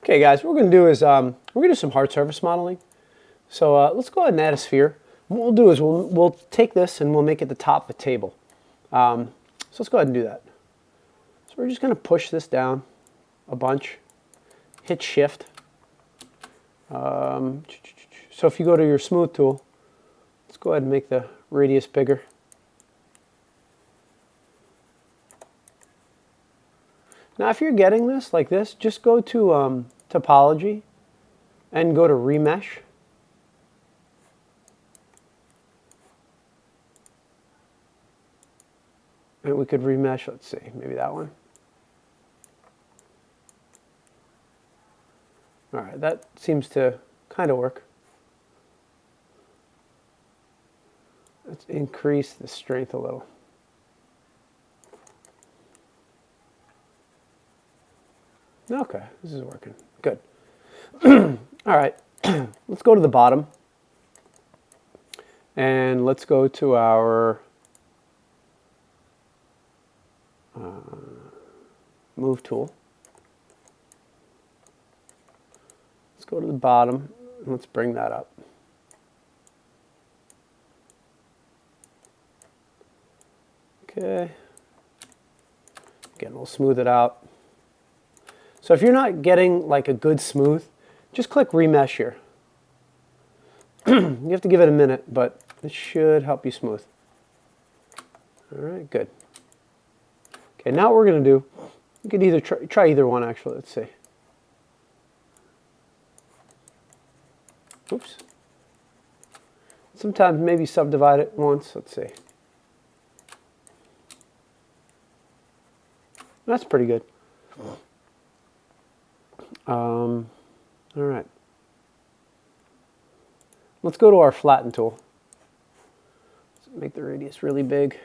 Okay guys, what we're going to do is we're going to do some hard surface modeling. So let's go ahead and add a sphere. What we'll do is we'll take this and we'll make it the top of the table. So let's go ahead and do that. So we're just going to push this down a bunch, hit shift. So if you go to your smooth tool, let's go ahead and make the radius bigger. Now if you're getting this like this, just go to topology and go to remesh. And we could remesh, let's see, maybe that one. All right, that seems to kind of work. Let's increase the strength a little. Okay, this is working. Good. All right, let's go to the bottom. And let's go to our move tool. Let's go to the bottom and let's bring that up. Okay. Again, we'll smooth it out. So if you're not getting like a good smooth, just click remesh here. You have to give it a minute, but it should help you smooth. All right, good. Okay, now what we're going to do, you could either try either one actually. Let's see. Oops. Sometimes maybe subdivide it once. Let's see. That's pretty good. All right. Let's go to our flatten tool. Let's make the radius really big.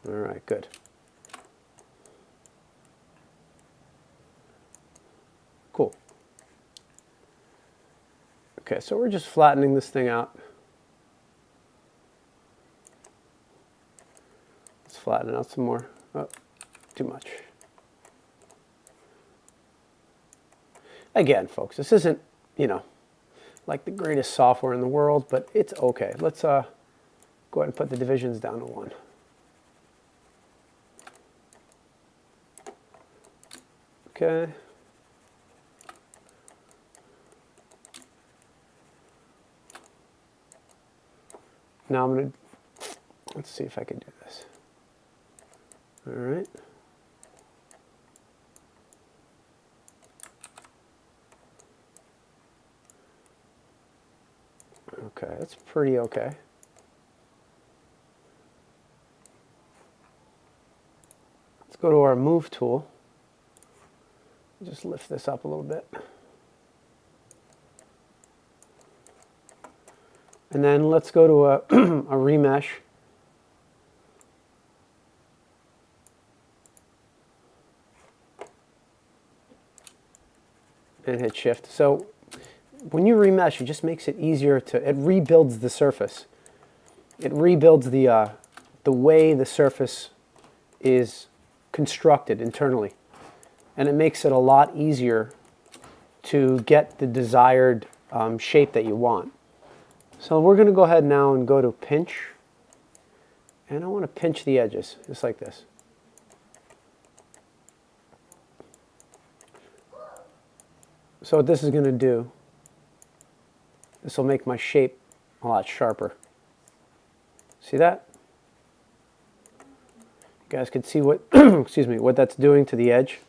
All right, good. Cool. Okay, so we're just flattening this thing out. Let's flatten it out some more. Oh, too much. Again, folks, this isn't, you know, like the greatest software in the world, but it's okay. Let's go ahead and put the divisions down to 1. Okay. Now I'm going to, let's see if I can do this. All right. Okay, that's pretty okay. Let's go to our move tool. Just lift this up a little bit. And then let's go to a, a remesh. And hit shift. So when you remesh, it just makes it easier to, it rebuilds the surface. It rebuilds the way the surface is constructed internally. And it makes it a lot easier to get the desired shape that you want. So we're going to go ahead now and go to pinch. And I want to pinch the edges, just like this. So what this is going to do, this will make my shape a lot sharper. See that? You guys can see what, excuse me, what that's doing to the edge.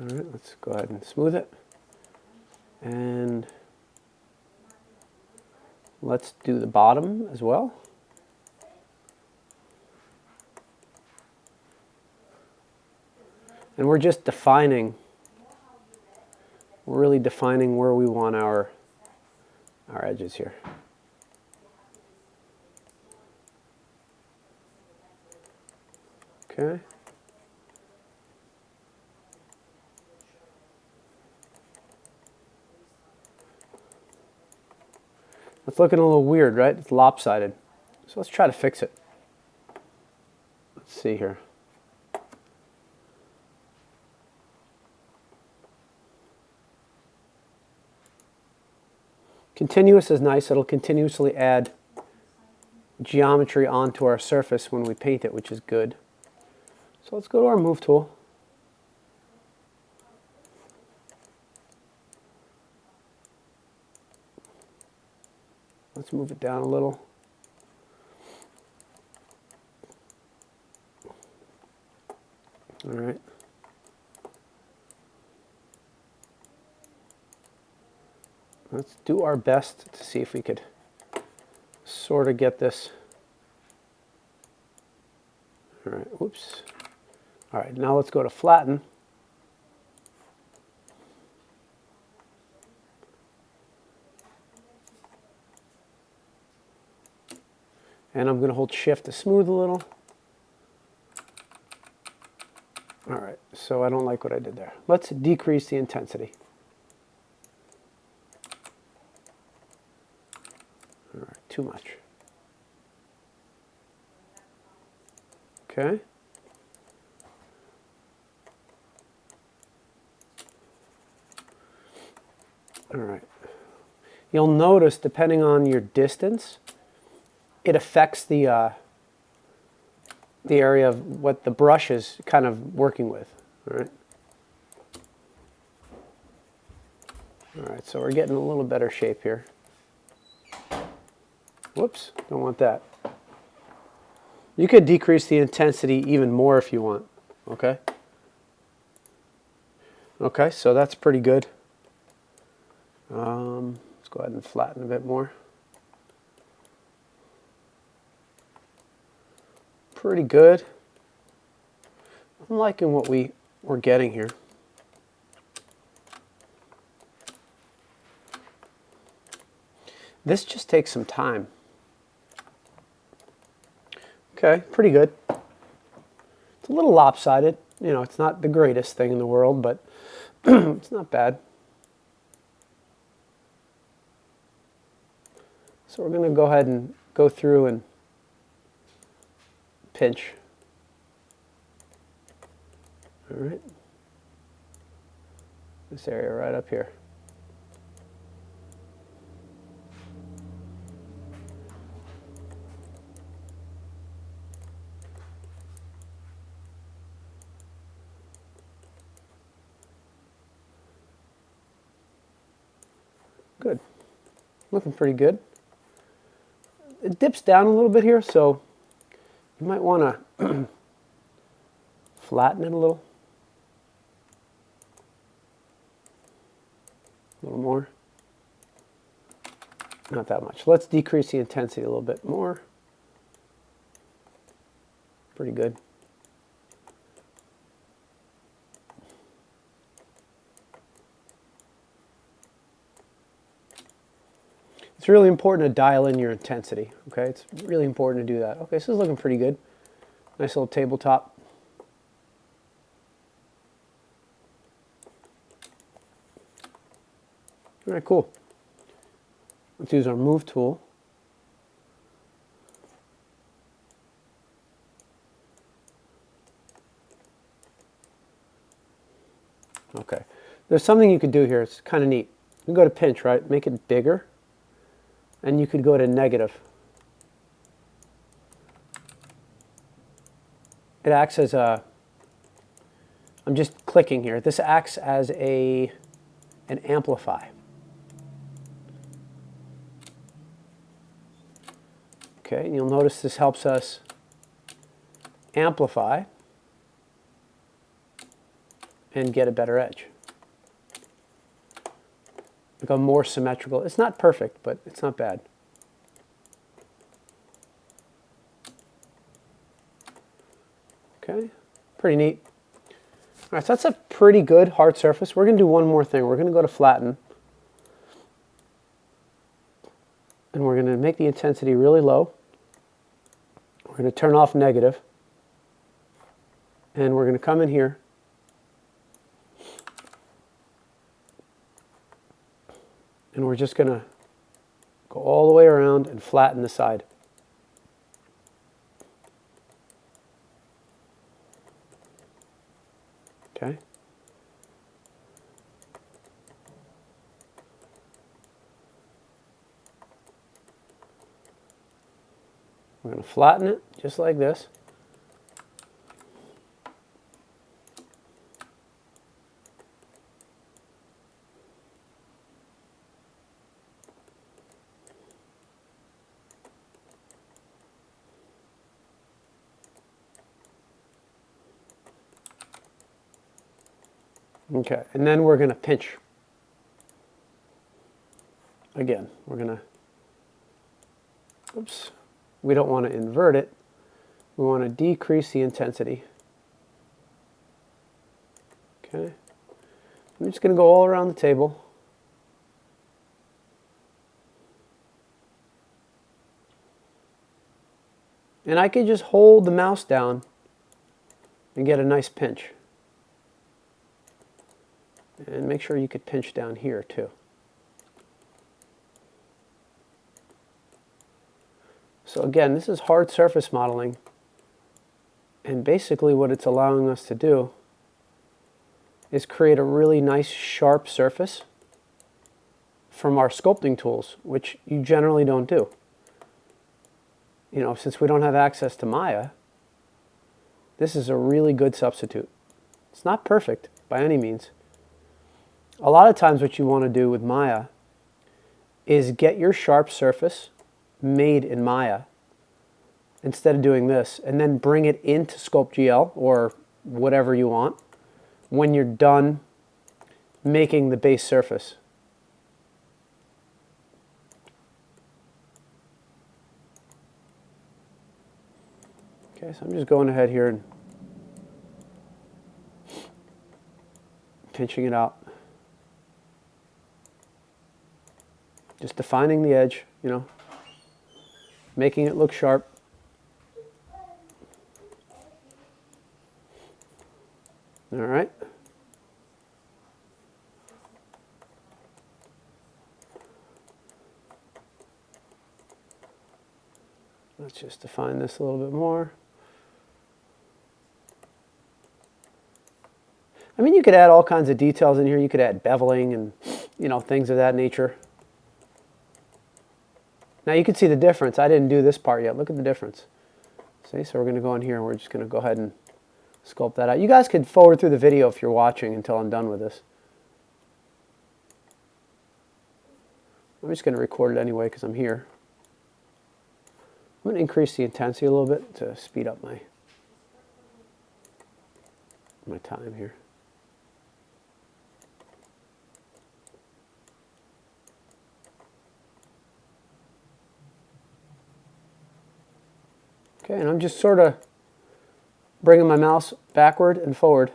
All right, let's go ahead and smooth it. And let's do the bottom as well. And we're just defining, we're really defining where we want our edges here. Okay. It's looking a little weird, right? It's lopsided. So let's try to fix it. Let's see here. Continuous is nice. It'll continuously add geometry onto our surface when we paint it, which is good. So let's go to our move tool. Let's move it down a little. All right. Let's do our best to see if we could sort of get this. All right, whoops. All right, now let's go to flatten. And I'm going to hold shift to smooth a little. All right, so I don't like what I did there. Let's decrease the intensity. All right, too much. Okay. All right. You'll notice, depending on your distance, it affects the area of what the brush is kind of working with. All right. All right, so we're getting a little better shape here. Whoops, don't want that. You could decrease the intensity even more if you want, okay? Okay, so that's pretty good. Let's go ahead and flatten a bit more. Pretty good. I'm liking what we're getting here. This just takes some time. Okay, pretty good. It's a little lopsided. You know, it's not the greatest thing in the world, but it's not bad. So we're going to go ahead and go through and pinch. All right. This area right up here. Good. Looking pretty good. It dips down a little bit here, so you might want to flatten it a little. A little more. Not that much. Let's decrease the intensity a little bit more. Pretty good. It's really important to dial in your intensity, okay? It's really important to do that. Okay, this is looking pretty good. Nice little tabletop. All right, cool. Let's use our move tool. Okay, there's something you could do here. It's kind of neat. You can go to pinch, right? Make it bigger. And you could go to negative. It acts as a, I'm just clicking here. This acts as an amplify. Okay, and you'll notice this helps us amplify and get a better edge. Become more symmetrical. It's not perfect, but it's not bad. Okay, pretty neat. All right, so that's a pretty good hard surface. We're going to do one more thing. We're going to go to flatten. And we're going to make the intensity really low. We're going to turn off negative. And we're going to come in here. And we're just going to Go all the way around and flatten the side. Okay. We're going to flatten it just like this. Okay, and then we're going to pinch. Again, we're going to, oops, we don't want to invert it. We want to decrease the intensity. Okay, I'm just going to go all around the table. And I can just hold the mouse down and get a nice pinch. And make sure you could pinch down here too. So again, this is hard surface modeling. And basically what it's allowing us to do is create a really nice sharp surface from our sculpting tools, which you generally don't do. You know, since we don't have access to Maya, this is a really good substitute. It's not perfect by any means. A lot of times what you want to do with Maya is get your sharp surface made in Maya instead of doing this, and then bring it into sculptGL or whatever you want when you're done making the base surface. Okay, so I'm just going ahead here and pinching it out. Just defining the edge, you know, making it look sharp. All right. Let's just define this a little bit more. I mean, you could add all kinds of details in here. You could add beveling and, you know, things of that nature. Now you can see the difference. I didn't do this part yet. Look at the difference. See, so we're going to go in here and we're just going to go ahead and sculpt that out. You guys could forward through the video if you're watching until I'm done with this. I'm just going to record it anyway because I'm here. I'm going to increase the intensity a little bit to speed up my time here. Okay, and I'm just sort of bringing my mouse backward and forward.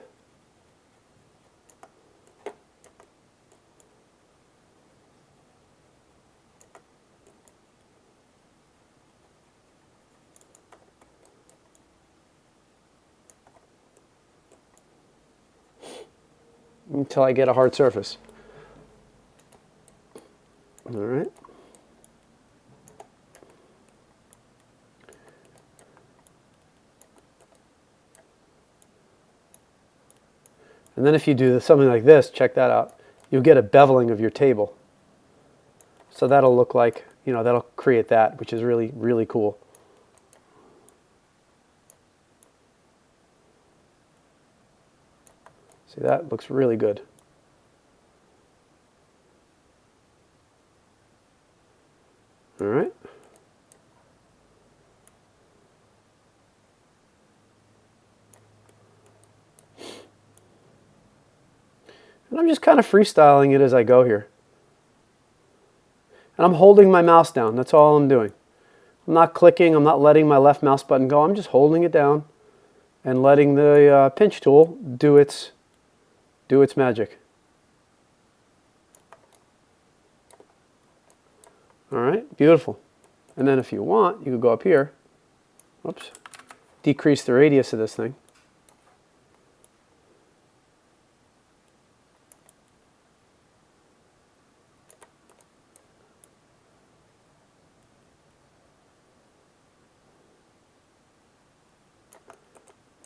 Until I get a hard surface. All right. And then if you do something like this, check that out, you'll get a beveling of your table. So that'll look like, you know, that'll create that, which is really, really cool. See, that looks really good. All right. And I'm just kind of freestyling it as I go here. And I'm holding my mouse down. That's all I'm doing. I'm not clicking. I'm not letting my left mouse button go. I'm just holding it down and letting the pinch tool do its magic. All right, beautiful. And then if you want, you could go up here. Whoops. Decrease the radius of this thing.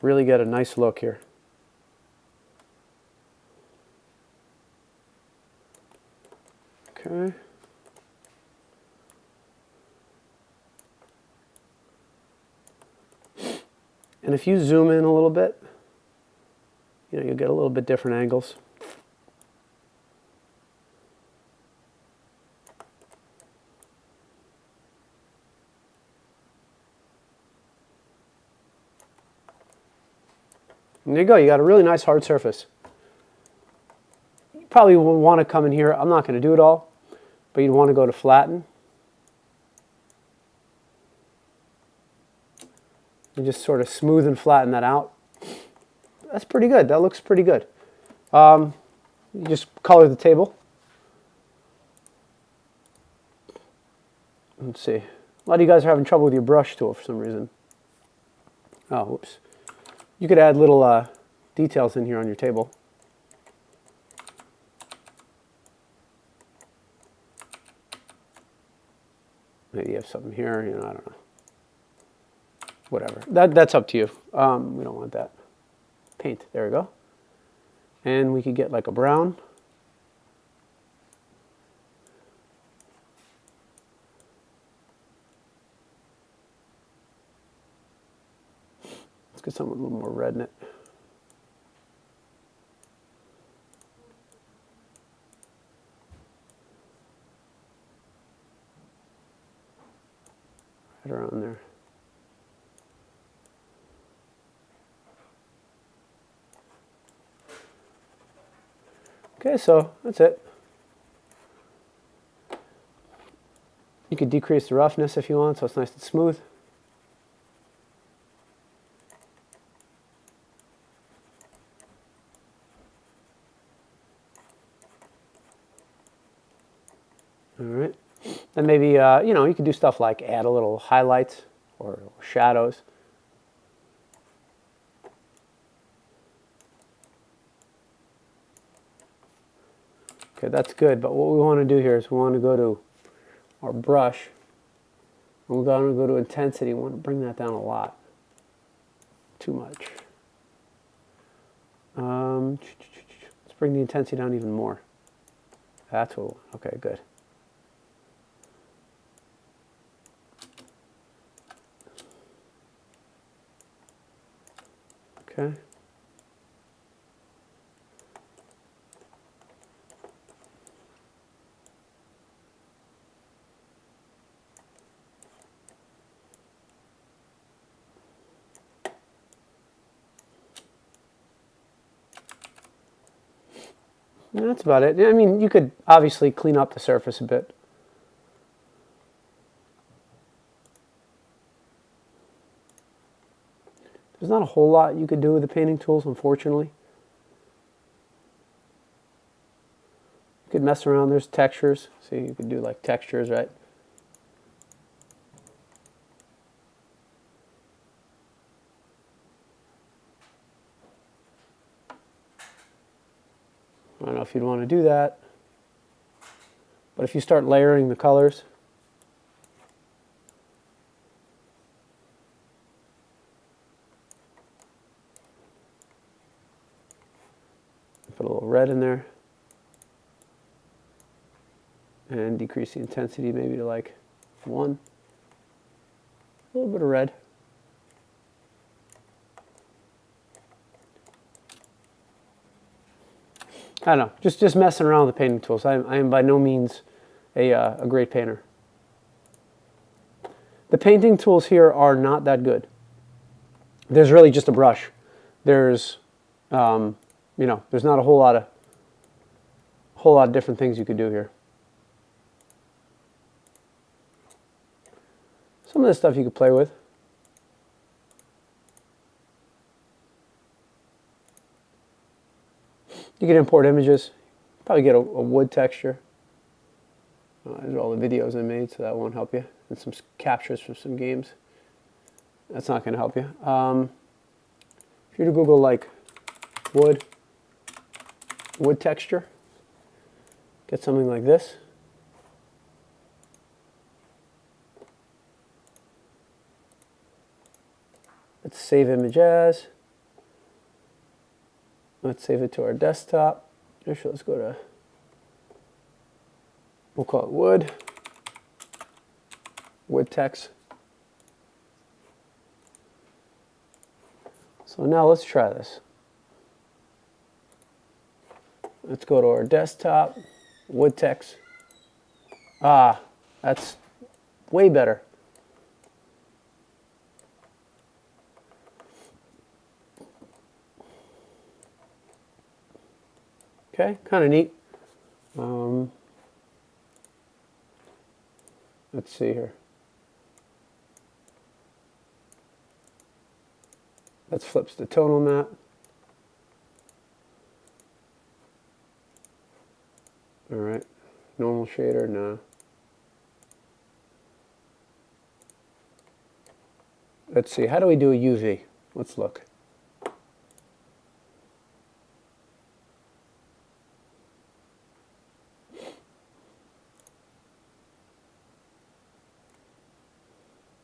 really get a nice look here. Okay. And if you zoom in a little bit, you know, you'll get a little bit different angles. And there you go, you got a really nice hard surface. You probably will want to come in here, I'm not going to do it all, but you'd want to go to flatten. And just sort of smooth and flatten that out. That's pretty good, that looks pretty good. You just color the table. Let's see, a lot of you guys are having trouble with your brush tool for some reason. Oh, whoops. You could add little details in here on your table. Maybe you have something here, you know, I don't know. Whatever. That's up to you. We don't want that. Paint. There we go. And we could get like a brown. Let's get something with a little more red in it. Right around there. Okay, so that's it. You could decrease the roughness if you want, so it's nice and smooth. All right, and maybe you know, you could do stuff like add a little highlights or shadows. Okay, that's good, but what we want to do here is we want to go to our brush, and we're going to go to intensity. We want to bring that down a lot. Too much. Let's bring the intensity down even more. That's what we want. Okay, good. Okay. And that's about it. I mean, you could obviously clean up the surface a bit. There's not a whole lot you could do with the painting tools, unfortunately. You could mess around. There's textures. See, you could do like textures, right? I don't know if you'd want to do that, but if you start layering the colors, put a little red in there, and decrease the intensity maybe to like 1, a little bit of red. I don't know, just messing around with the painting tools. I am by no means a great painter. The painting tools here are not that good. There's really just a brush. There's, you know, there's not a whole lot of different things you could do here. Some of this stuff you could play with. You can import images, probably get a wood texture. These are all the videos I made, so that won't help you. And some captures from some games. That's not going to help you. If you were to Google like wood texture, get something like this. Let's save image as. Let's save it to our desktop. Actually, let's go to, we'll call it wood text. So now let's try this. Let's go to our desktop, wood text. Ah, that's way better. Okay, kind of neat. Let's see here. Let's flip the tonal map. All right, normal shader, no. Let's see, how do we do a UV? Let's look.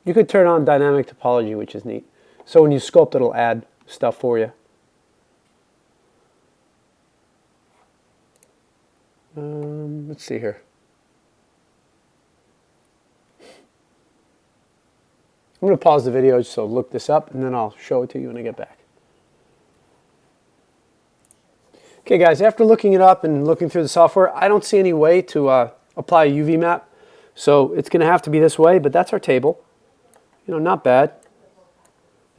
You could turn on dynamic topology, which is neat. So when you sculpt, it'll add stuff for you. Let's see here. I'm going to pause the video just so look this up, and then I'll show it to you when I get back. Okay, guys, after looking it up and looking through the software, I don't see any way to apply a UV map. So it's going to have to be this way, but that's our table. You know, not bad.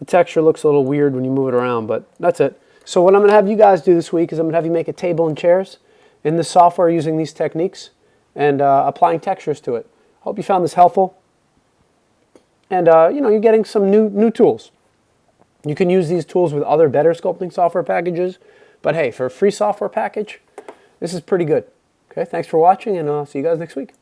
The texture looks a little weird when you move it around, but that's it. So what I'm going to have you guys do this week is I'm going to have you make a table and chairs in the software using these techniques and applying textures to it. Hope you found this helpful. And you know, you're getting some new tools. You can use these tools with other better sculpting software packages, but hey, for a free software package, this is pretty good. Okay, thanks for watching, and I'll see you guys next week.